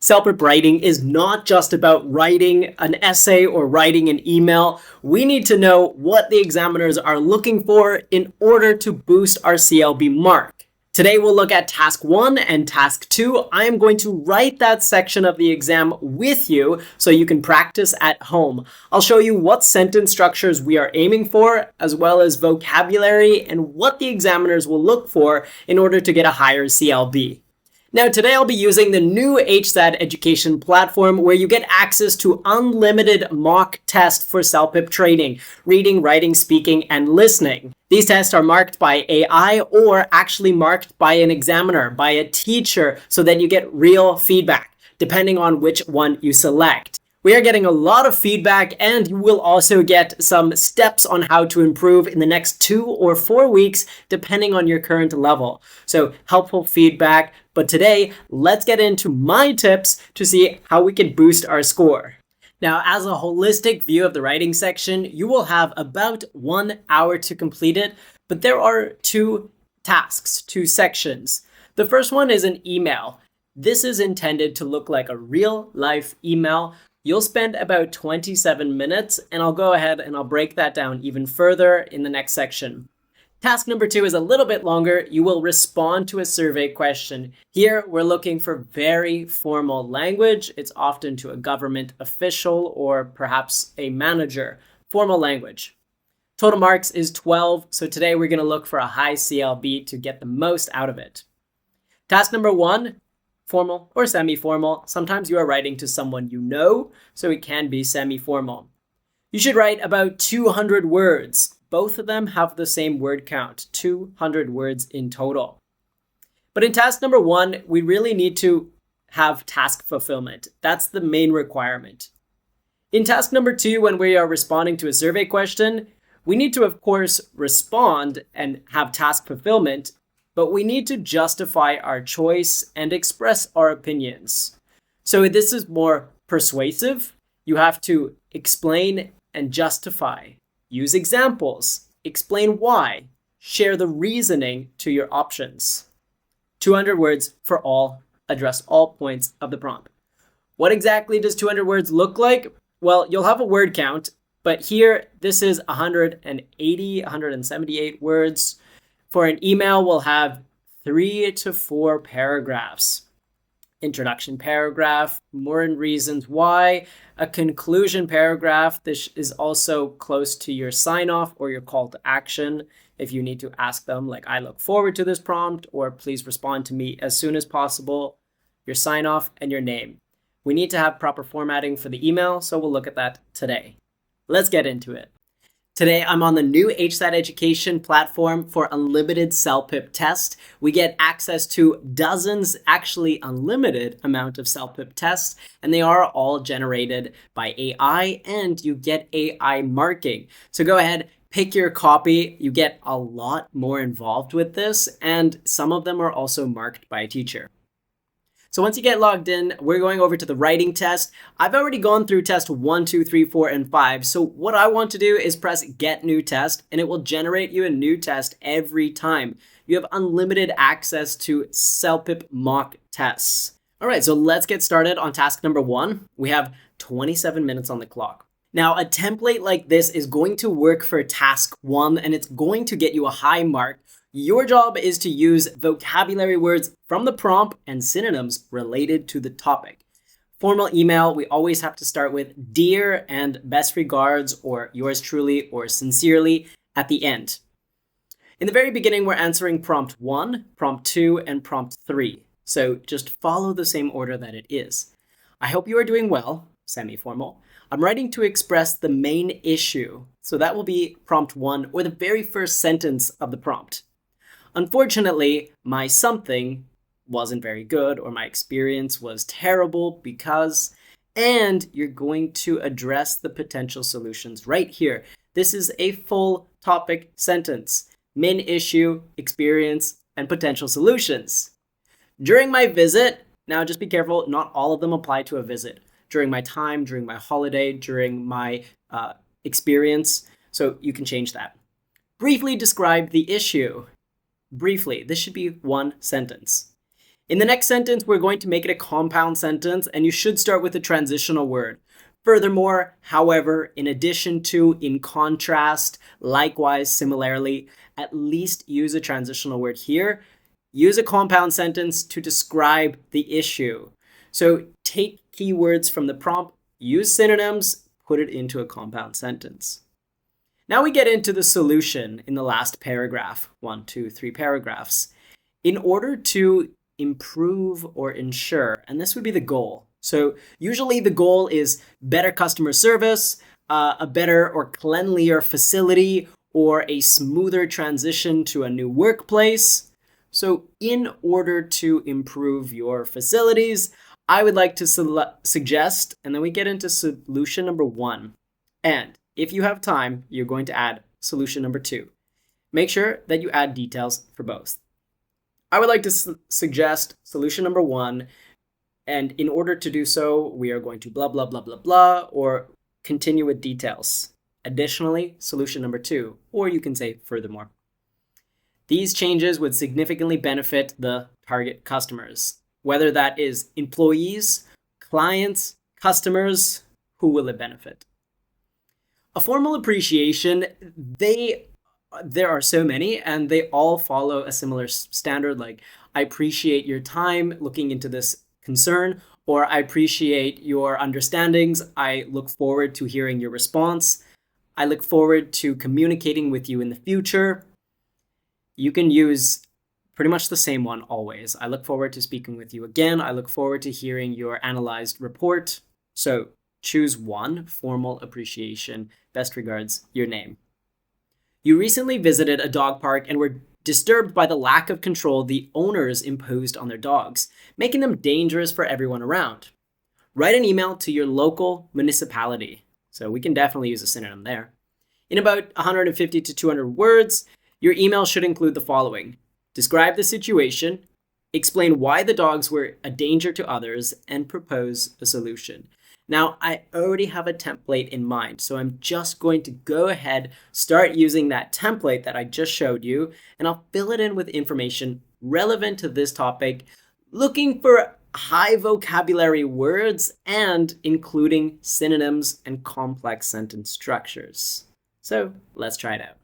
Celpip writing is not just about writing an essay or writing an email. We need to know what the examiners are looking for in order to boost our CLB mark. Today we'll look at task 1 and task 2. I am going to write that section of the exam with you so you can practice at home. I'll show you what sentence structures we are aiming for, as well as vocabulary and what the examiners will look for in order to get a higher CLB. Now today I'll be using the new HZAD education platform where you get access to unlimited mock tests for Celpip training, reading, writing, speaking, and listening. These tests are marked by AI or actually marked by an examiner, by a teacher, so that you get real feedback, depending on which one you select. We are getting a lot of feedback, and you will also get some steps on how to improve in the next 2 or 4 weeks, depending on your current level. So helpful feedback. But today, let's get into my tips to see how we can boost our score. Now, as a holistic view of the writing section, you will have about 1 hour to complete it, but there are 2 tasks, 2 sections. The first one is an email. This is intended to look like a real-life email. You'll spend about 27 minutes, and I'll go ahead and I'll break that down even further in the next section. Task number 2 is a little bit longer. You will respond to a survey question. Here, we're looking for very formal language. It's often to a government official or perhaps a manager. Formal language. Total marks is 12, so today we're going to look for a high CLB to get the most out of it. Task number 1. Formal or semi-formal. Sometimes you are writing to someone you know, so it can be semi-formal. You should write about 200 words. Both of them have the same word count, 200 words in total. But in task number 1, we really need to have task fulfillment. That's the main requirement. In task number 2, when we are responding to a survey question, we need to, of course, respond and have task fulfillment, but we need to justify our choice and express our opinions. So this is more persuasive. You have to explain and justify. Use examples. Explain why. Share the reasoning to your options. 200 words for all. Address all points of the prompt. What exactly does 200 words look like? Well, you'll have a word count, but here this is 178 words. For an email, we'll have 3 to 4 paragraphs. Introduction paragraph, more and reasons why. A conclusion paragraph. This is also close to your sign-off or your call to action. If you need to ask them, like, I look forward to this prompt, or please respond to me as soon as possible. Your sign-off and your name. We need to have proper formatting for the email, so we'll look at that today. Let's get into it. Today, I'm on the new HZAD education platform for unlimited Celpip test. We get access to dozens, actually unlimited amount of Celpip tests, and they are all generated by AI, and you get AI marking. So go ahead, pick your copy. You get a lot more involved with this, and some of them are also marked by a teacher. So once you get logged in, we're going over to the writing test. I've already gone through test 1, 2, 3, 4, and 5. So what I want to do is press Get New Test, and it will generate you a new test every time. You have unlimited access to Celpip mock tests. All right, so let's get started on task number 1. We have 27 minutes on the clock. Now, a template like this is going to work for task 1, and it's going to get you a high mark. Your job is to use vocabulary words from the prompt and synonyms related to the topic. Formal email, we always have to start with dear and best regards or yours truly or sincerely at the end. In the very beginning, we're answering prompt 1, prompt 2, and prompt 3. So just follow the same order that it is. I hope you are doing well, semi-formal. I'm writing to express the main issue. So that will be prompt 1 or the very first sentence of the prompt. Unfortunately, my something wasn't very good or my experience was terrible because, and you're going to address the potential solutions right here. This is a full topic sentence. Main issue, experience, and potential solutions. During my visit, now just be careful, not all of them apply to a visit. During my time, during my holiday, during my experience, so you can change that. Briefly describe the issue. Briefly, this should be one sentence. In the next sentence, we're going to make it a compound sentence, and you should start with a transitional word. Furthermore, however, in addition to, in contrast, likewise, similarly, at least use a transitional word here. Use a compound sentence to describe the issue. So take keywords from the prompt, use synonyms, put it into a compound sentence. Now we get into the solution in the last paragraph, 1, 2, 3 paragraphs. In order to improve or ensure, and this would be the goal. So usually the goal is better customer service, a better or cleanlier facility, or a smoother transition to a new workplace. So in order to improve your facilities, I would like to suggest, and then we get into solution number 1. And if you have time, you're going to add solution number 2. Make sure that you add details for both. I would like to suggest solution number 1, and in order to do so, we are going to blah, blah, blah, blah, blah, or continue with details. Additionally, solution number 2, or you can say furthermore. These changes would significantly benefit the target customers, whether that is employees, clients, customers. Who will it benefit? A formal appreciation, there are so many, and they all follow a similar standard, like I appreciate your time looking into this concern, or I appreciate your understandings. I look forward to hearing your response. I look forward to communicating with you in the future. You can use pretty much the same one always. I look forward to speaking with you again. I look forward to hearing your analyzed report. So choose one, formal appreciation. Best regards, your name. You recently visited a dog park and were disturbed by the lack of control the owners imposed on their dogs, making them dangerous for everyone around. Write an email to your local municipality. So we can definitely use a synonym there. In about 150 to 200 words, your email should include the following. Describe the situation, explain why the dogs were a danger to others, and propose a solution. Now, I already have a template in mind, so I'm just going to go ahead, start using that template that I just showed you, and I'll fill it in with information relevant to this topic, looking for high vocabulary words and including synonyms and complex sentence structures. So let's try it out.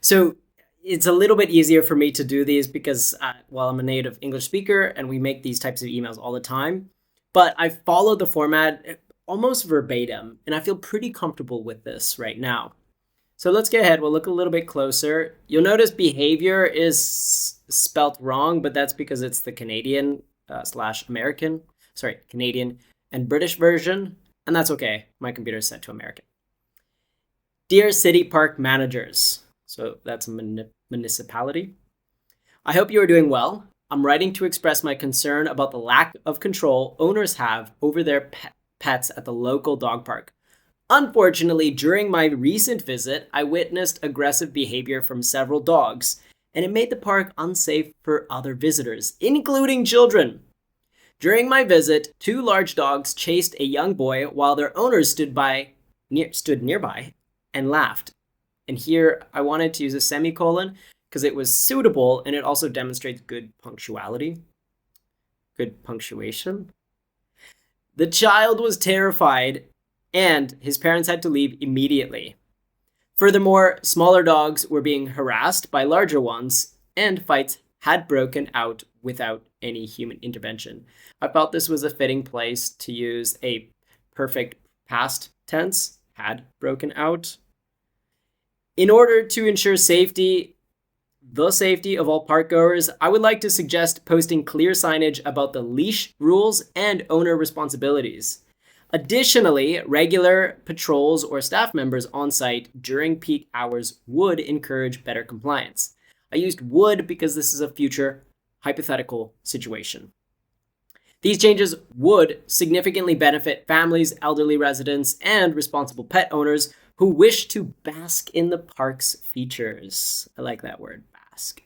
So it's a little bit easier for me to do these because, I'm a native English speaker and we make these types of emails all the time. But I followed the format almost verbatim, and I feel pretty comfortable with this right now. So let's get ahead. We'll look a little bit closer. You'll notice behavior is spelt wrong, but that's because it's the Canadian Canadian and British version, and that's okay. My computer is set to American. Dear City Park Managers. So that's a municipality. I hope you are doing well. I'm writing to express my concern about the lack of control owners have over their pets at the local dog park. Unfortunately, during my recent visit, I witnessed aggressive behavior from several dogs, and it made the park unsafe for other visitors, including children. During my visit, 2 large dogs chased a young boy while their owners stood nearby and laughed. And here I wanted to use a semicolon because it was suitable and it also demonstrates good punctuation. The child was terrified and his parents had to leave immediately. Furthermore, smaller dogs were being harassed by larger ones and fights had broken out without any human intervention. I felt this was a fitting place to use a perfect past tense, had broken out. In order to ensure safety, the safety of all park goers, I would like to suggest posting clear signage about the leash rules and owner responsibilities. Additionally, regular patrols or staff members on site during peak hours would encourage better compliance. I used would because this is a future hypothetical situation. These changes would significantly benefit families, elderly residents, and responsible pet owners who wish to bask in the park's features. I like that word, bask.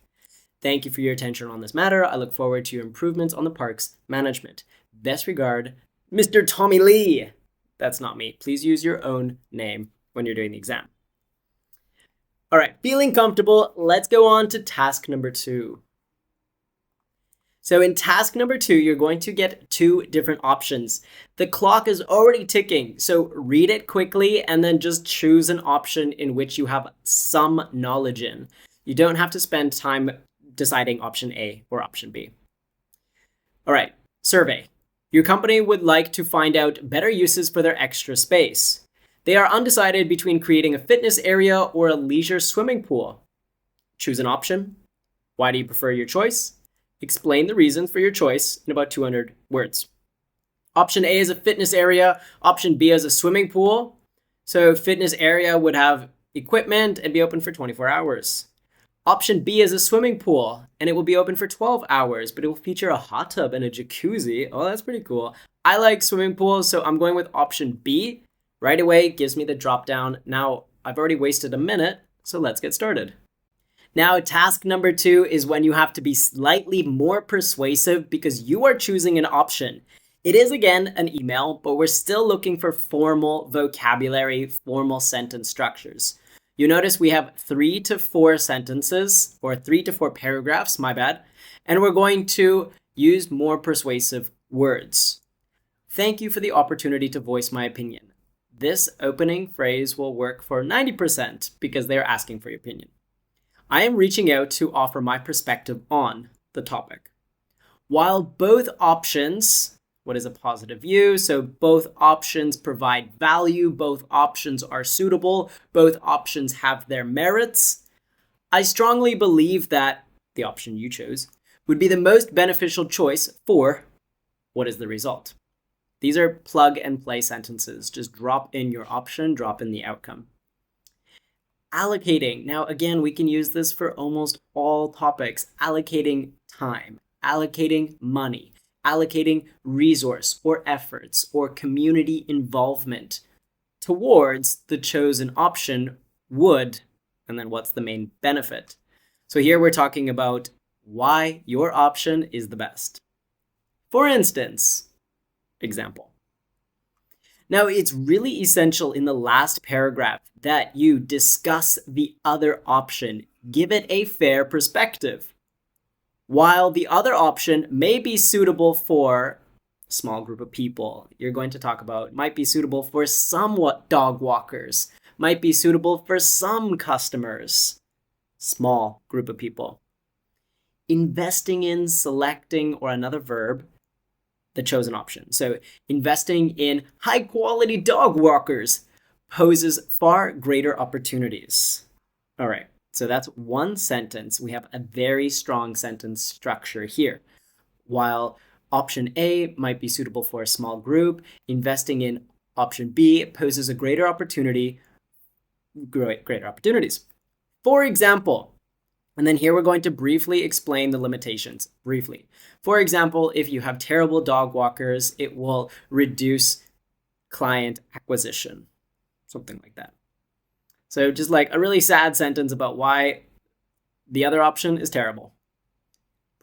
Thank you for your attention on this matter. I look forward to your improvements on the park's management. Best regard, Mr. Tommy Lee. That's not me. Please use your own name when you're doing the exam. All right, feeling comfortable, let's go on to task number 2. So in task number 2, you're going to get 2 different options. The clock is already ticking, so read it quickly and then just choose an option in which you have some knowledge in. You don't have to spend time deciding option A or option B. All right, survey. Your company would like to find out better uses for their extra space. They are undecided between creating a fitness area or a leisure swimming pool. Choose an option. Why do you prefer your choice? Explain the reasons for your choice in about 200 words. Option A is a fitness area. Option B is a swimming pool. So fitness area would have equipment and be open for 24 hours. Option B is a swimming pool, and it will be open for 12 hours, but it will feature a hot tub and a jacuzzi. Oh, that's pretty cool. I like swimming pools, so I'm going with option B. Right away, it gives me the drop down. Now, I've already wasted a minute, so let's get started. Now, task number 2 is when you have to be slightly more persuasive because you are choosing an option. It is, again, an email, but we're still looking for formal vocabulary, formal sentence structures. You notice we have 3 to 4 sentences, or 3 to 4 paragraphs, my bad, and we're going to use more persuasive words. Thank you for the opportunity to voice my opinion. This opening phrase will work for 90% because they're asking for your opinion. I am reaching out to offer my perspective on the topic. While both options, what is a positive view? So both options provide value, both options are suitable, both options have their merits. I strongly believe that the option you chose would be the most beneficial choice for what is the result. These are plug and play sentences. Just drop in your option, drop in the outcome. Allocating. Now, again, we can use this for almost all topics. Allocating time, allocating money, allocating resource or efforts or community involvement towards the chosen option would, and then what's the main benefit? So here we're talking about why your option is the best. For instance, example. Now, it's really essential in the last paragraph that you discuss the other option. Give it a fair perspective. While the other option may be suitable for a small group of people, you're going to talk about might be suitable for somewhat dog walkers, might be suitable for some customers, small group of people. Investing in, selecting, or another verb, the chosen option. So investing in high quality dog walkers poses far greater opportunities. All right, so that's one sentence. We have a very strong sentence structure here. While option A might be suitable for a small group, investing in option B poses a greater opportunities. For example, and then here we're going to briefly explain the limitations, briefly. For example, if you have terrible dog walkers, it will reduce client acquisition, something like that. So just like a really sad sentence about why the other option is terrible.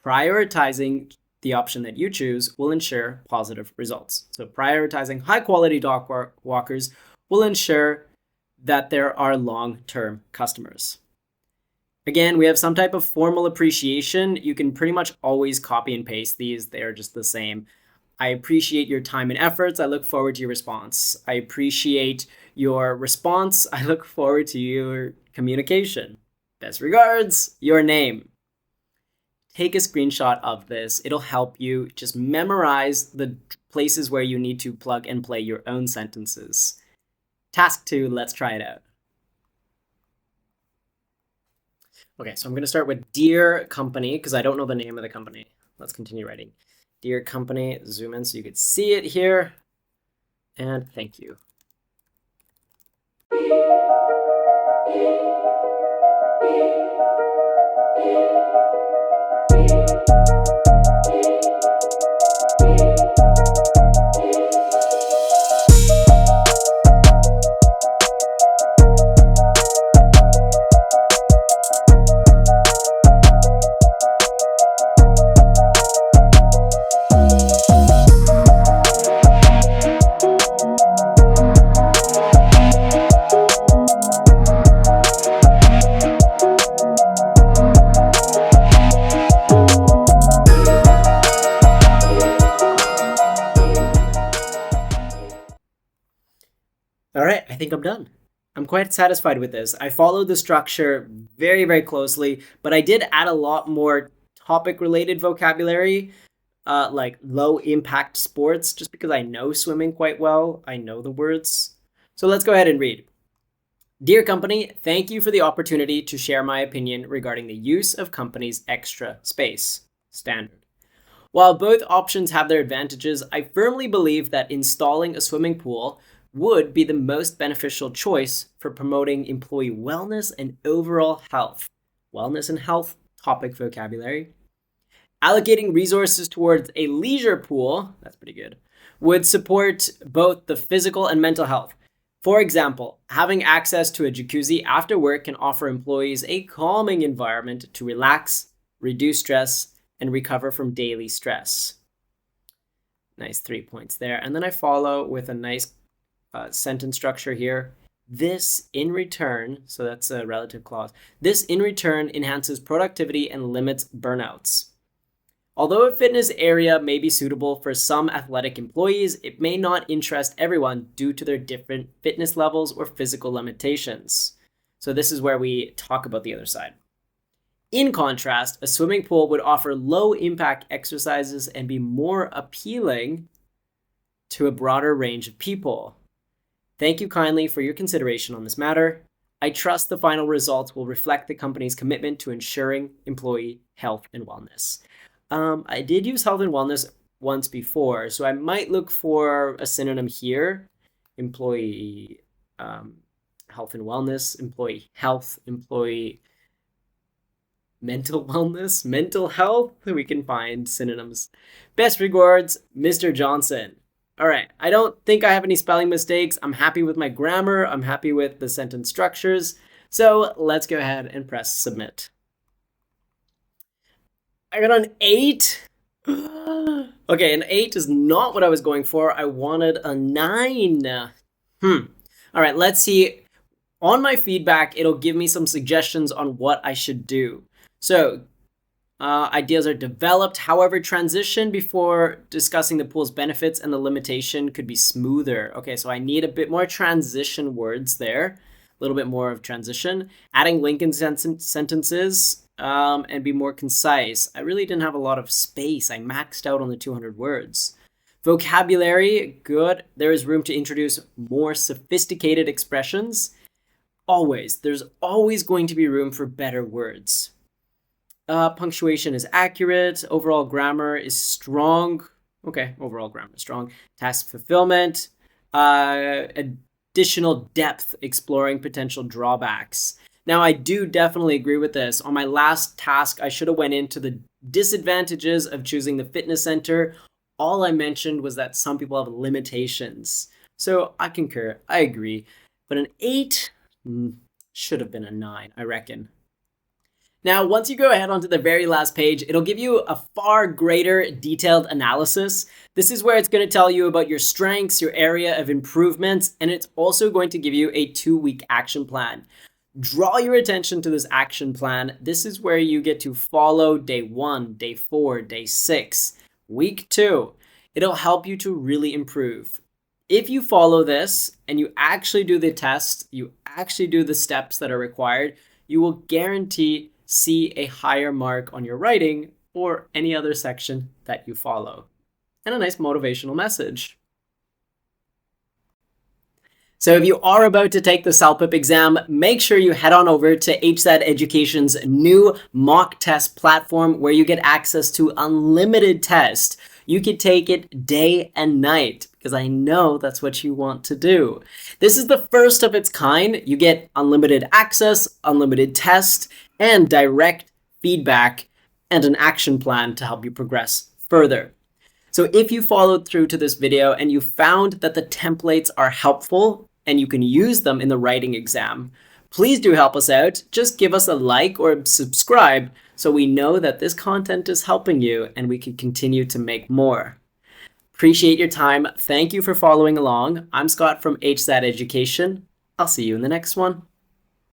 Prioritizing the option that you choose will ensure positive results. So prioritizing high quality dog walkers will ensure that there are long-term customers. Again, we have some type of formal appreciation. You can pretty much always copy and paste these. They are just the same. I appreciate your time and efforts. I look forward to your response. I appreciate your response. I look forward to your communication. Best regards, your name. Take a screenshot of this. It'll help you just memorize the places where you need to plug and play your own sentences. Task 2, let's try it out. Okay, so I'm going to start with Dear Company because I don't know the name of the company. Let's continue writing. Dear Company, zoom in so you could see it here. And thank you. All right, I think I'm done. I'm quite satisfied with this. I followed the structure very, very closely, but I did add a lot more topic related vocabulary, like low impact sports, just because I know swimming quite well. I know the words. So let's go ahead and read. Dear company, thank you for the opportunity to share my opinion regarding the use of company's extra space. Standard. While both options have their advantages, I firmly believe that installing a swimming pool would be the most beneficial choice for promoting employee wellness and overall health. Wellness and health topic vocabulary. Allocating resources towards a leisure pool, that's pretty good, would support both the physical and mental health. For example, having access to a jacuzzi after work can offer employees a calming environment to relax, reduce stress, and recover from daily stress. Nice 3 points there. And then I follow with a nice sentence structure here. This in return, so that's a relative clause, this in return enhances productivity and limits burnouts. Although a fitness area may be suitable for some athletic employees, it may not interest everyone due to their different fitness levels or physical limitations. So this is where we talk about the other side. In contrast, a swimming pool would offer low-impact exercises and be more appealing to a broader range of people. Thank you kindly for your consideration on this matter. I trust the final results will reflect the company's commitment to ensuring employee health and wellness. I did use health and wellness once before, so I might look for a synonym here. Employee health and wellness, employee health, employee mental wellness, mental health. We can find synonyms. Best regards, Mr. Johnson. All right, I don't think I have any spelling mistakes. I'm happy with my grammar. I'm happy with the sentence structures. So let's go ahead and press submit. I got an 8. Okay, an 8 is not what I was going for. I wanted a 9. All right, let's see. On my feedback, it'll give me some suggestions on what I should do. So ideas are developed. However, transition before discussing the pool's benefits and the limitation could be smoother. Okay, so I need a bit more transition words there. A little bit more of transition. Adding Lincoln sentences and be more concise. I really didn't have a lot of space. I maxed out on the 200 words. Vocabulary, good. There is room to introduce more sophisticated expressions. Always. There's always going to be room for better words. Punctuation is accurate. Overall grammar is strong. Okay, overall grammar is strong. Task fulfillment. Additional depth, exploring potential drawbacks. Now, I do definitely agree with this. On my last task, I should have went into the disadvantages of choosing the fitness center. All I mentioned was that some people have limitations. So I concur. I agree. But an 8 should have been a 9, I reckon. Now, once you go ahead onto the very last page, it'll give you a far greater detailed analysis. This is where it's going to tell you about your strengths, your area of improvements, and it's also going to give you a 2-week action plan. Draw your attention to this action plan. This is where you get to follow day 1, day 4, day 6, week 2. It'll help you to really improve. If you follow this and you actually do the test, you actually do the steps that are required, you will guarantee see a higher mark on your writing or any other section that you follow. And a nice motivational message. So if you are about to take the Celpip exam, make sure you head on over to HZAD Education's new mock test platform where you get access to unlimited tests. You could take it day and night because I know that's what you want to do. This is the first of its kind. You get unlimited access, unlimited test, and direct feedback and an action plan to help you progress further. So if you followed through to this video and you found that the templates are helpful and you can use them in the writing exam, please do help us out. Just give us a like or subscribe so we know that this content is helping you and we can continue to make more. Appreciate your time. Thank you for following along. I'm Scott from HZAD Education. I'll see you in the next one.